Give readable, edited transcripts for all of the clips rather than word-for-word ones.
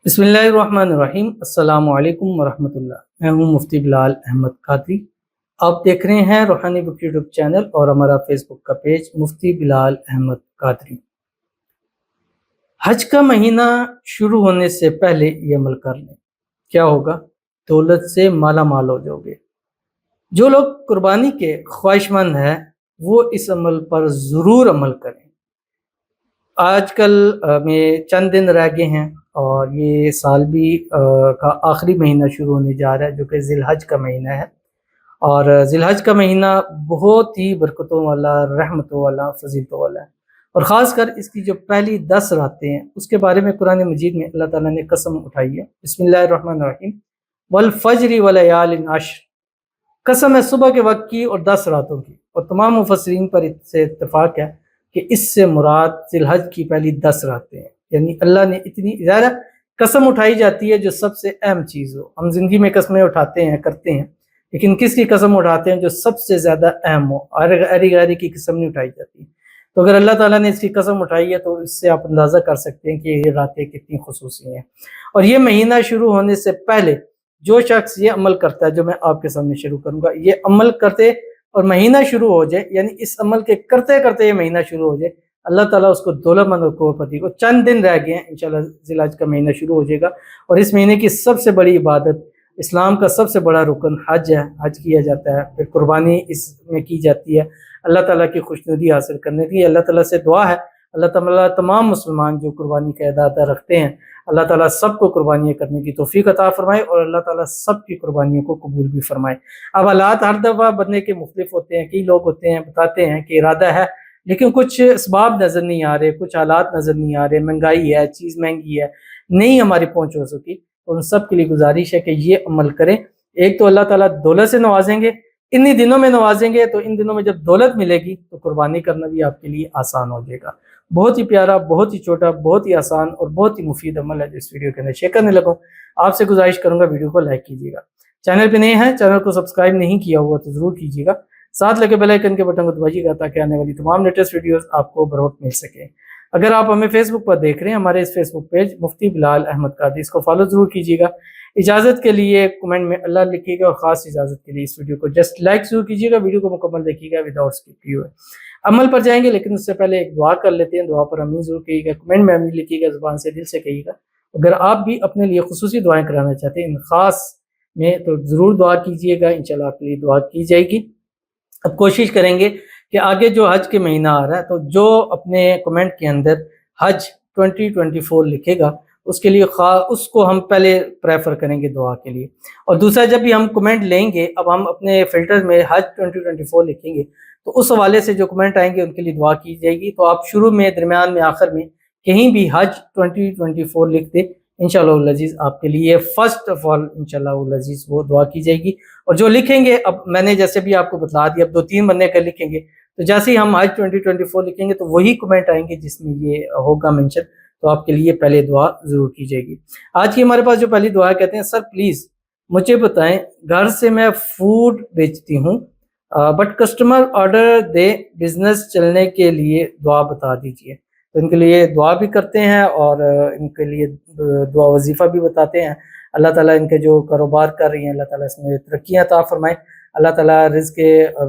بسم اللہ الرحمن الرحیم۔ السلام علیکم ورحمۃ اللہ۔ میں ہوں مفتی بلال احمد قادری۔ آپ دیکھ رہے ہیں روحانی بک یوٹیوب چینل اور ہمارا فیس بک کا پیج مفتی بلال احمد قادری۔ حج کا مہینہ شروع ہونے سے پہلے یہ عمل کر لیں، کیا ہوگا؟ دولت سے مالا مال ہو جاؤ گے۔ جو لوگ قربانی کے خواہش مند ہیں وہ اس عمل پر ضرور عمل کریں۔ آج کل میں چند دن رہ گئے ہیں اور یہ سال بھی کا آخری مہینہ شروع ہونے جا رہا ہے، جو کہ ذی الحج کا مہینہ ہے۔ اور ذی الحج کا مہینہ بہت ہی برکتوں والا، رحمتوں والا، فضیلتوں والا ہے، اور خاص کر اس کی جو پہلی 10 راتیں ہیں اس کے بارے میں قرآن مجید میں اللہ تعالیٰ نے قسم اٹھائی ہے۔ بسم اللہ الرحمن الرحیم۔ والفجر ولیال عشر، قسم ہے صبح کے وقت کی اور 10 راتوں کی۔ اور تمام مفسرین پر اس سے اتفاق ہے کہ اس سے مراد ذی الحج کی پہلی 10 راتیں ہیں، یعنی اللہ نے اتنی زیادہ قسم اٹھائی جاتی ہے جو سب سے اہم چیز ہو۔ ہم زندگی میں قسمیں اٹھاتے ہیں، کرتے ہیں، لیکن کس کی قسم اٹھاتے ہیں؟ جو سب سے زیادہ اہم ہو، غیری کی قسم نہیں اٹھائی جاتی۔ تو اگر اللہ تعالیٰ نے اس کی قسم اٹھائی ہے تو اس سے آپ اندازہ کر سکتے ہیں کہ یہ راتیں کتنی خصوصی ہیں۔ اور یہ مہینہ شروع ہونے سے پہلے جو شخص یہ عمل کرتا ہے جو میں آپ کے سامنے شروع کروں گا، یہ عمل کرتے اور مہینہ شروع ہو جائے، یعنی اس عمل کے کرتے کرتے یہ مہینہ شروع ہو جائے، اللہ تعالیٰ اس کو دولت مند اور کروڑ پتی کو، چند دن رہ گئے ہیں انشاءاللہ ذی الحج کا مہینہ شروع ہو جائے گا، اور اس مہینے کی سب سے بڑی عبادت، اسلام کا سب سے بڑا رکن حج ہے، حج کیا جاتا ہے، پھر قربانی اس میں کی جاتی ہے اللہ تعالیٰ کی خوشنودی حاصل کرنے کی۔ اللہ تعالیٰ سے دعا ہے اللہ تعالیٰ تمام مسلمان جو قربانی کا ارادہ رکھتے ہیں، اللہ تعالیٰ سب کو قربانیاں کرنے کی توفیق عطا فرمائے، اور اللہ تعالیٰ سب کی قربانیوں کو قبول بھی فرمائے۔ اب حالات ہر دفعہ بندے کے مختلف ہوتے ہیں، کئی لوگ ہوتے ہیں بتاتے ہیں کہ ارادہ ہے لیکن کچھ اسباب نظر نہیں آ رہے، کچھ حالات نظر نہیں آ رہے، مہنگائی ہے، چیز مہنگی ہے، نہیں ہماری پہنچ ہو سکی، تو ان سب کے لیے گزارش ہے کہ یہ عمل کریں۔ ایک تو اللہ تعالیٰ دولت سے نوازیں گے، انہی دنوں میں نوازیں گے، تو ان دنوں میں جب دولت ملے گی تو قربانی کرنا بھی آپ کے لیے آسان ہو جائے گا۔ بہت ہی پیارا، بہت ہی چھوٹا، بہت ہی آسان اور بہت ہی مفید عمل ہے جو اس ویڈیو کے اندر شیئر کرنے لگوں۔ آپ سے گزارش کروں گا ویڈیو کو لائک کیجیے گا، چینل پہ نئے ہیں چینل کو سبسکرائب نہیں کیا ہوا تو ضرور کیجیے گا، ساتھ لگے بیل آئیکن کے بٹن کو دبائیے گا تاکہ آنے والی تمام لیٹسٹ ویڈیوز آپ کو بروقت مل سکے۔ اگر آپ ہمیں فیس بک پر دیکھ رہے ہیں، ہمارے اس فیس بک پیج مفتی بلال احمد قادری، اس کو فالو ضرور کیجیے گا۔ اجازت کے لیے کمنٹ میں اللہ لکھیے گا، اور خاص اجازت کے لیے اس ویڈیو کو جسٹ لائک ضرور کیجیے گا، ویڈیو کو مکمل دیکھیے گا وداؤٹ اسکپ کیے ہوئے۔ عمل پر جائیں گے لیکن اس سے پہلے ایک دعا کر لیتے ہیں، دعا پر امین ضرور کہیے گا، کمنٹ میں امین لکھیے گا، زبان سے دل سے کہیے گا۔ اگر آپ بھی اپنے لیے خصوصی دعائیں کرانا چاہتے ہیں ان خاص میں تو ضرور دعا کیجیے گا، انشاءاللہ آپ کے لیے دعا کی جائے گی۔ اب کوشش کریں گے کہ آگے جو حج کے مہینہ آ رہا ہے تو جو اپنے کمنٹ کے اندر حج 2024 لکھے گا اس کے لیے اس کو ہم پہلے پریفر کریں گے دعا کے لیے۔ اور دوسرا جب بھی ہم کمنٹ لیں گے، اب ہم اپنے فلٹر میں حج 2024 لکھیں گے تو اس حوالے سے جو کمنٹ آئیں گے ان کے لیے دعا کی جائے گی۔ تو آپ شروع میں، درمیان میں، آخر میں کہیں بھی حج 2024 لکھ دیں، انشاءاللہ العزیز آپ کے لیے فرسٹ آف آل انشاءاللہ العزیز وہ دعا کی جائے گی۔ اور جو لکھیں گے، اب میں نے جیسے بھی آپ کو بتلا دیا، اب 2-3 بندے کر لکھیں گے تو جیسے ہی ہم حج 2024 لکھیں گے تو وہی کمنٹ آئیں گے جس میں یہ ہوگا منشن، تو آپ کے لیے پہلے دعا ضرور کی جائے گی۔ آج کی ہمارے پاس جو پہلی دعا کہتے ہیں، سر پلیز مجھے بتائیں، گھر سے میں فوڈ بیچتی ہوں but customer order they, business چلنے کے لیے دعا بتا دیجئے۔ تو ان کے لیے دعا بھی کرتے ہیں اور ان کے لیے دعا وظیفہ بھی بتاتے ہیں۔ اللہ تعالیٰ ان کے جو کاروبار کر رہی ہیں اللہ تعالیٰ اس میں ترقیاں عطا فرمائے، اللہ تعالیٰ رزق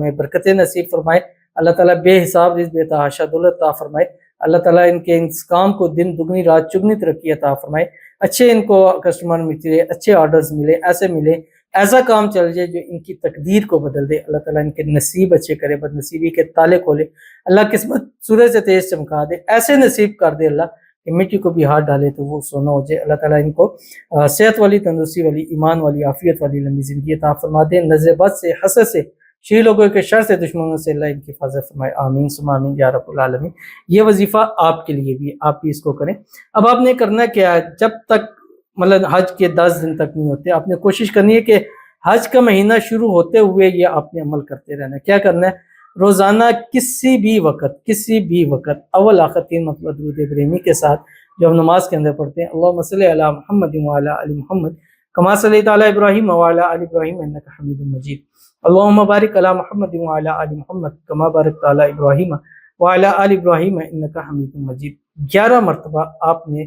میں برکتیں نصیب فرمائے، اللہ تعالیٰ بے حساب رزق بے تحاشا دولت عطا فرمائے، اللہ تعالیٰ ان کے اس کام کو دن دگنی رات چگنی ترقی عطا فرمائے، اچھے ان کو کسٹمر ملے، اچھے آرڈرز ملے، ایسے ملے، ایسا کام چل جائے جو ان کی تقدیر کو بدل دے، اللہ تعالیٰ ان کے نصیب اچھے کرے، بد نصیبی کے تالے کھولے، اللہ قسمت سورج سے تیز چمکا دے، ایسے نصیب کر دے اللہ کہ مٹی کو بھی ہاتھ ڈالے تو وہ سونا ہو جائے۔ اللہ تعالیٰ ان کو صحت والی، تندرستی والی، ایمان والی، عافیت والی لمبی زندگی عطا فرما دے، نظر بد سے، حسد سے، شری لوگوں کے شر سے، دشمنوں سے اللہ ان کی حفاظت فرمائے، آمین ثم آمین یا رب العالمین۔ یہ وظیفہ آپ کے لیے بھی ہے، آپ بھی اس کو کریں۔ اب آپ نے کرنا کیا ہے، جب تک مطلب حج کے 10 دن تک نہیں ہوتے، آپ نے کوشش کرنی ہے کہ حج کا مہینہ شروع ہوتے ہوئے یہ آپ نے عمل کرتے رہنا ہے۔ کیا کرنا ہے؟ روزانہ کسی بھی وقت اول آخر 3 مرتبہ درود ابراہیمی کے ساتھ جو ہم نماز کے اندر پڑھتے ہیں، اللہم صلی علی محمد وعلی آل محمد کما صلیت علی ابراہیم وعلی آل ابراہیم انک حمید مجید، اللہم بارک علی محمد وعلی آل محمد کما بارکت علی ابراہیم وعلی آل ابراہیم انک حمید مجید۔ 11 مرتبہ آپ نے